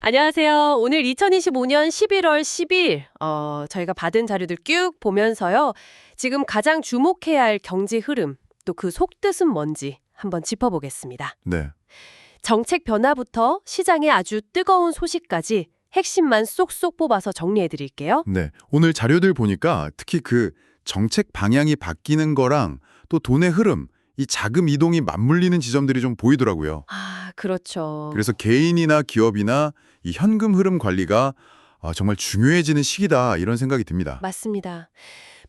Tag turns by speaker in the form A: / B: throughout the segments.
A: 안녕하세요. 오늘 2025년 11월 10일, 저희가 받은 자료들 쭉 보면서요. 지금 가장 주목해야 할 경제 흐름, 또 그 속뜻은 뭔지 한번 짚어보겠습니다.
B: 네,
A: 정책 변화부터 시장의 아주 뜨거운 소식까지 핵심만 쏙쏙 뽑아서 정리해드릴게요.
B: 네. 오늘 자료들 보니까 특히 그 정책 방향이 바뀌는 거랑 또 돈의 흐름, 이 자금 이동이 맞물리는 지점들이 좀 보이더라고요.
A: 아, 그렇죠.
B: 그래서 개인이나 기업이나 이 현금 흐름 관리가 정말 중요해지는 시기다 이런 생각이 듭니다.
A: 맞습니다.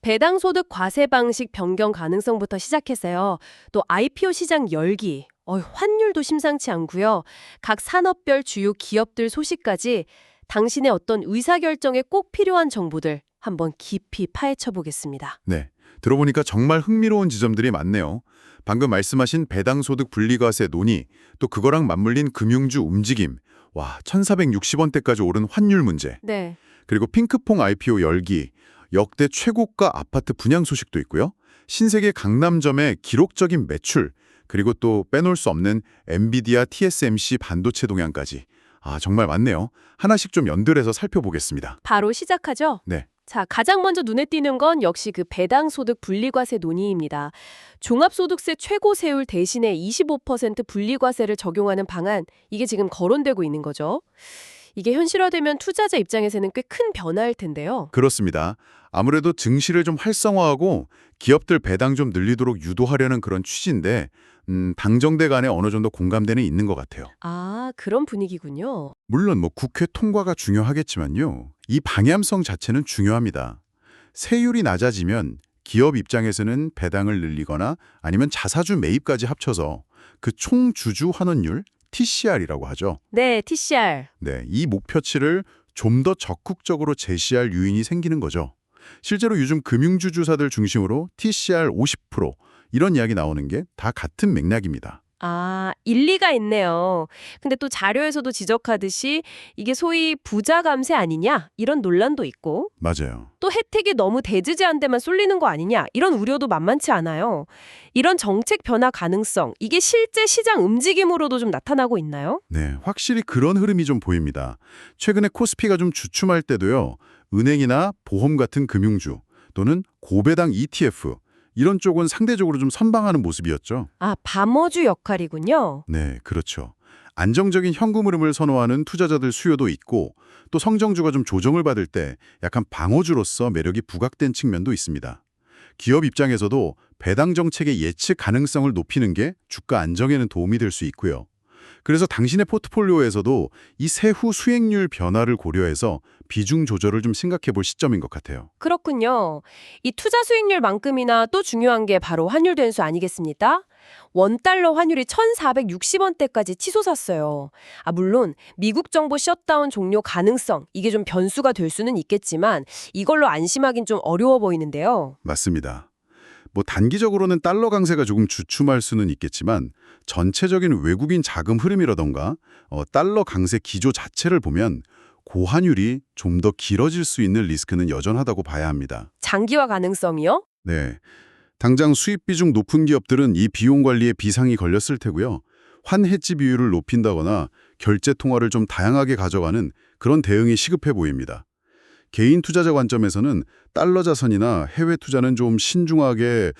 A: 배당소득 과세 방식 변경 가능성부터 시작해서요. 또 IPO 시장 열기, 환율도 심상치 않고요. 각 산업별 주요 기업들 소식까지 당신의 어떤 의사결정에 꼭 필요한 정보들 한번 깊이 파헤쳐 보겠습니다.
B: 네, 들어보니까 정말 흥미로운 지점들이 많네요. 방금 말씀하신 배당소득 분리과세 논의, 또 그거랑 맞물린 금융주 움직임, 와, 1,460원대까지 오른 환율 문제,
A: 네.
B: 그리고 핑크퐁 IPO 열기, 역대 최고가 아파트 분양 소식도 있고요. 신세계 강남점의 기록적인 매출, 그리고 또 빼놓을 수 없는 엔비디아 TSMC 반도체 동향까지. 정말 많네요. 하나씩 좀 연결해서 살펴보겠습니다.
A: 바로 시작하죠.
B: 네,
A: 자, 가장 먼저 눈에 띄는 건 역시 그 배당소득 분리과세 논의입니다. 종합소득세 최고세율 대신에 25% 분리과세를 적용하는 방안, 이게 지금 거론되고 있는 거죠. 이게 현실화되면 투자자 입장에서는 꽤 큰 변화일 텐데요.
B: 그렇습니다. 아무래도 증시를 좀 활성화하고 기업들 배당 좀 늘리도록 유도하려는 그런 취지인데 당정대 간에 어느 정도 공감대는 있는 것 같아요.
A: 아, 그런 분위기군요.
B: 물론 뭐 국회 통과가 중요하겠지만요. 이 방향성 자체는 중요합니다. 세율이 낮아지면 기업 입장에서는 배당을 늘리거나 아니면 자사주 매입까지 합쳐서 그 총주주 환원율, TCR이라고 하죠.
A: 네, TCR.
B: 네, 이 목표치를 좀 더 적극적으로 제시할 유인이 생기는 거죠. 실제로 요즘 금융주 주사들 중심으로 TCR 50% 이런 이야기 나오는 게 다 같은 맥락입니다.
A: 아, 일리가 있네요. 근데 또 자료에서도 지적하듯이 이게 소위 부자 감세 아니냐? 이런 논란도 있고,
B: 맞아요.
A: 또 혜택이 너무 대주제한 데만 쏠리는 거 아니냐? 이런 우려도 만만치 않아요. 이런 정책 변화 가능성, 이게 실제 시장 움직임으로도 좀 나타나고 있나요?
B: 네, 확실히 그런 흐름이 좀 보입니다. 최근에 코스피가 좀 주춤할 때도요. 은행이나 보험 같은 금융주 또는 고배당 ETF 이런 쪽은 상대적으로 좀 선방하는 모습이었죠.
A: 아, 밤어주 역할이군요.
B: 네, 그렇죠. 안정적인 현금 흐름을 선호하는 투자자들 수요도 있고 또 성장주가 좀 조정을 받을 때 약간 방어주로서 매력이 부각된 측면도 있습니다. 기업 입장에서도 배당 정책의 예측 가능성을 높이는 게 주가 안정에는 도움이 될 수 있고요. 그래서 당신의 포트폴리오에서도 이 세후 수익률 변화를 고려해서 비중 조절을 좀 생각해 볼 시점인 것 같아요.
A: 그렇군요. 이 투자 수익률만큼이나 또 중요한 게 바로 환율 된수 아니겠습니까? 원달러 환율이 1,460원대까지 치솟았어요. 아, 물론 미국 정부 셧다운 종료 가능성, 이게 좀 변수가 될 수는 있겠지만 이걸로 안심하긴 좀 어려워 보이는데요.
B: 맞습니다. 뭐 단기적으로는 달러 강세가 조금 주춤할 수는 있겠지만 전체적인 외국인 자금 흐름이라던가 달러 강세 기조 자체를 보면 고환율이 좀 더 길어질 수 있는 리스크는 여전하다고 봐야 합니다.
A: 장기화 가능성이요?
B: 네, 당장 수입 비중 높은 기업들은 이 비용 관리에 비상이 걸렸을 테고요. 환해지 비율을 높인다거나 결제 통화를 좀 다양하게 가져가는 그런 대응이 시급해 보입니다. 개인 투자자 관점에서는 달러 자산이나 해외 투자는 좀 신중하게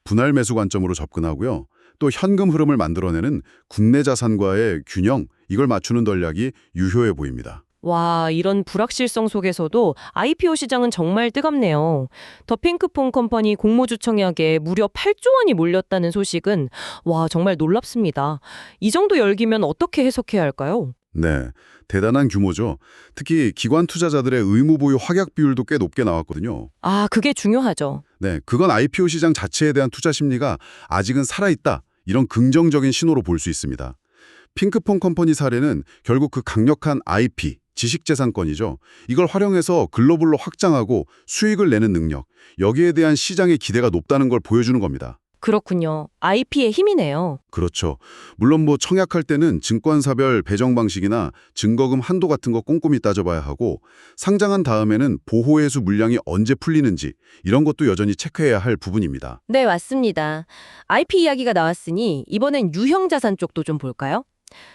B: 분할 매수 관점으로 접근하고요. 또 현금 흐름을 만들어내는 국내 자산과의 균형, 이걸 맞추는 전략이 유효해 보입니다.
C: 와, 이런 불확실성 속에서도 IPO 시장은 정말 뜨겁네요. 더 핑크퐁 컴퍼니 공모주 청약에 무려 8조 원이 몰렸다는 소식은 와, 정말 놀랍습니다. 이 정도 열기면 어떻게 해석해야 할까요?
B: 네, 대단한 규모죠. 특히 기관 투자자들의 의무 보유 확약 비율도 꽤 높게 나왔거든요.
C: 아, 그게 중요하죠.
B: 네, 그건 IPO 시장 자체에 대한 투자 심리가 아직은 살아있다, 이런 긍정적인 신호로 볼 수 있습니다. 핑크퐁 컴퍼니 사례는 결국 그 강력한 IP, 지식재산권이죠. 이걸 활용해서 글로벌로 확장하고 수익을 내는 능력, 여기에 대한 시장의 기대가 높다는 걸 보여주는 겁니다.
C: 그렇군요. IP의 힘이네요.
B: 그렇죠. 물론 뭐 청약할 때는 증권사별 배정 방식이나 증거금 한도 같은 거 꼼꼼히 따져봐야 하고 상장한 다음에는 보호회수 물량이 언제 풀리는지 이런 것도 여전히 체크해야 할 부분입니다.
C: 네, 맞습니다. IP 이야기가 나왔으니 이번엔 유형 자산 쪽도 좀 볼까요?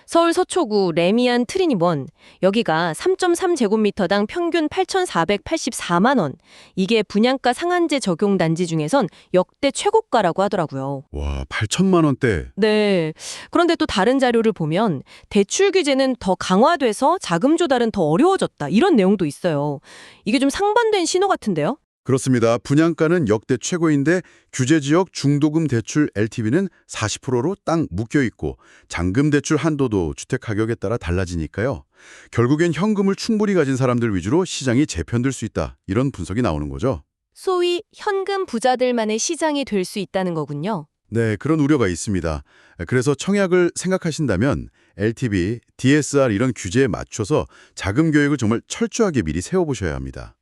C: 서울 서초구 레미안 트리니원 여기가 3.3제곱미터당 평균 8,484만 원. 이게 분양가 상한제 적용 단지 중에선 역대 최고가라고 하더라고요.
B: 와, 8천만 원대.
C: 네. 그런데 또 다른 자료를 보면 대출 규제는 더 강화돼서 자금 조달은 더 어려워졌다. 이런 내용도 있어요. 이게 좀 상반된 신호 같은데요?
B: 그렇습니다. 분양가는 역대 최고인데 규제지역 중도금 대출 LTV는 40%로 딱 묶여있고 잔금 대출 한도도 주택 가격에 따라 달라지니까요. 결국엔 현금을 충분히 가진 사람들 위주로 시장이 재편될 수 있다. 이런 분석이 나오는 거죠.
A: 소위 현금 부자들만의 시장이 될 수 있다는 거군요.
B: 네, 그런 우려가 있습니다. 그래서 청약을 생각하신다면 LTV, DSR 이런 규제에 맞춰서 자금 계획을 정말 철저하게 미리 세워보셔야 합니다.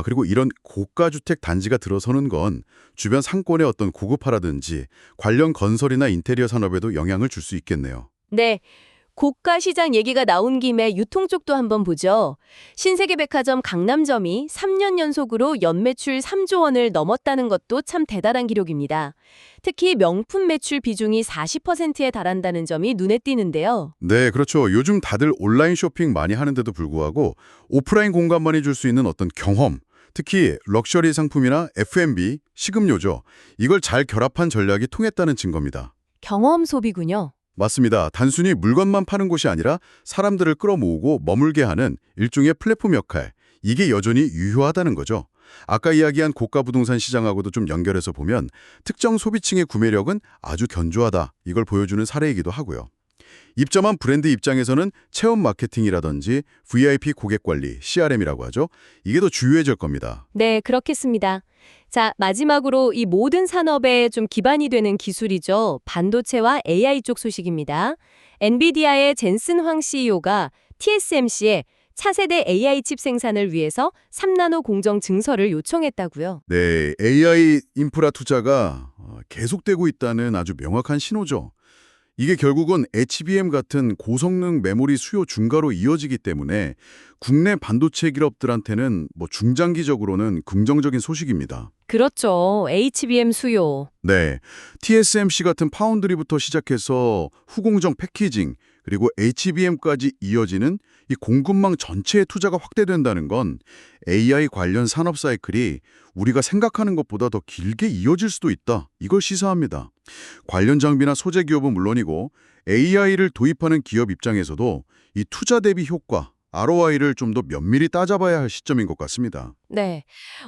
B: 그리고 이런 고가주택 단지가 들어서는 건 주변 상권의 어떤 고급화라든지 관련 건설이나 인테리어 산업에도 영향을 줄 수 있겠네요.
A: 네. 고가 시장 얘기가 나온 김에 유통 쪽도 한번 보죠. 신세계백화점 강남점이 3년 연속으로 연매출 3조 원을 넘었다는 것도 참 대단한 기록입니다. 특히 명품 매출 비중이 40%에 달한다는 점이 눈에 띄는데요.
B: 네, 그렇죠. 요즘 다들 온라인 쇼핑 많이 하는데도 불구하고 오프라인 공간만이 줄 수 있는 어떤 경험, 특히 럭셔리 상품이나 F&B, 식음료죠. 이걸 잘 결합한 전략이 통했다는 증거입니다.
A: 경험 소비군요.
B: 맞습니다. 단순히 물건만 파는 곳이 아니라 사람들을 끌어모으고 머물게 하는 일종의 플랫폼 역할, 이게 여전히 유효하다는 거죠. 아까 이야기한 고가 부동산 시장하고도 좀 연결해서 보면 특정 소비층의 구매력은 아주 견조하다, 이걸 보여주는 사례이기도 하고요. 입점한 브랜드 입장에서는 체험 마케팅이라든지 VIP 고객 관리, CRM이라고 하죠. 이게 더 주요해질 겁니다.
A: 네, 그렇겠습니다. 자, 마지막으로 이 모든 산업에 좀 기반이 되는 기술이죠. 반도체와 AI 쪽 소식입니다. 엔비디아의 젠슨 황 CEO가 TSMC에 차세대 AI 칩 생산을 위해서 3나노 공정 증설을 요청했다고요.
B: 네, AI 인프라 투자가 계속되고 있다는 아주 명확한 신호죠. 이게 결국은 HBM 같은 고성능 메모리 수요 증가로 이어지기 때문에 국내 반도체 기업들한테는 중장기적으로는 긍정적인 소식입니다.
A: 그렇죠. HBM 수요.
B: 네, TSMC 같은 파운드리부터 시작해서 후공정 패키징, 그리고 HBM까지 이어지는 이 공급망 전체의 투자가 확대된다는 건 AI 관련 산업 사이클이 우리가 생각하는 것보다 더 길게 이어질 수도 있다. 이걸 시사합니다. 관련 장비나 소재 기업은 물론이고 AI를 도입하는 기업 입장에서도 이 투자 대비 효과, ROI를 좀 더 면밀히 따져봐야 할 시점인 것 같습니다.
A: 네.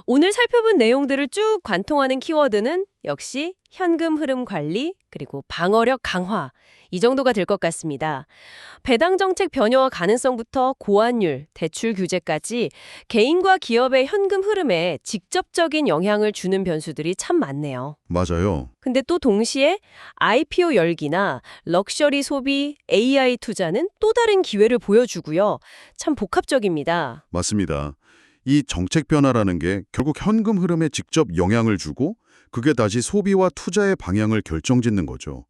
A: 오늘 살펴본 내용들을 쭉 관통하는 키워드는 역시 현금 흐름 관리, 그리고 방어력 강화. 이 정도가 될 것 같습니다. 배당 정책 변화와 가능성부터 고환율, 대출 규제까지 개인과 기업의 현금 흐름에 직접적인 영향을 주는 변수들이 참 많네요.
B: 맞아요.
A: 근데 또 동시에 IPO 열기나 럭셔리 소비, AI 투자는 또 다른 기회를 보여주고요. 참 복합적입니다.
B: 맞습니다. 이 정책 변화라는 게 결국 현금 흐름에 직접 영향을 주고 그게 다시 소비와 투자의 방향을 결정짓는 거죠.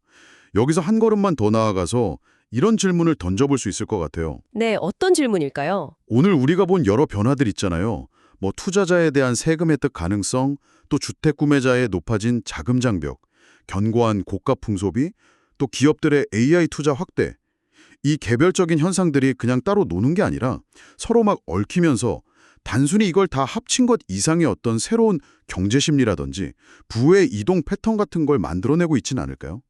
B: 여기서 한 걸음만 더 나아가서 이런 질문을 던져볼 수 있을 것 같아요.
A: 네, 어떤 질문일까요?
B: 오늘 우리가 본 여러 변화들 있잖아요. 투자자에 대한 세금 혜택 가능성, 또 주택 구매자의 높아진 자금 장벽, 견고한 고가 풍소비, 또 기업들의 AI 투자 확대. 이 개별적인 현상들이 그냥 따로 노는 게 아니라 서로 막 얽히면서 단순히 이걸 다 합친 것 이상의 어떤 새로운 경제 심리라든지 부의 이동 패턴 같은 걸 만들어내고 있지는 않을까요?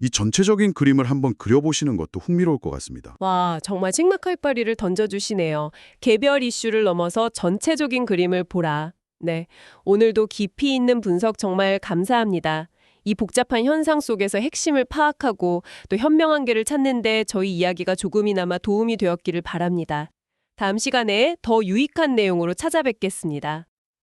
B: 이 전체적인 그림을 한번 그려보시는 것도 흥미로울 것 같습니다.
A: 와, 정말 찍막할 바리를 던져주시네요. 개별 이슈를 넘어서 전체적인 그림을 보라. 네, 오늘도 깊이 있는 분석 정말 감사합니다. 이 복잡한 현상 속에서 핵심을 파악하고 또 현명한 길을 찾는 데 저희 이야기가 조금이나마 도움이 되었기를 바랍니다. 다음 시간에 더 유익한 내용으로 찾아뵙겠습니다.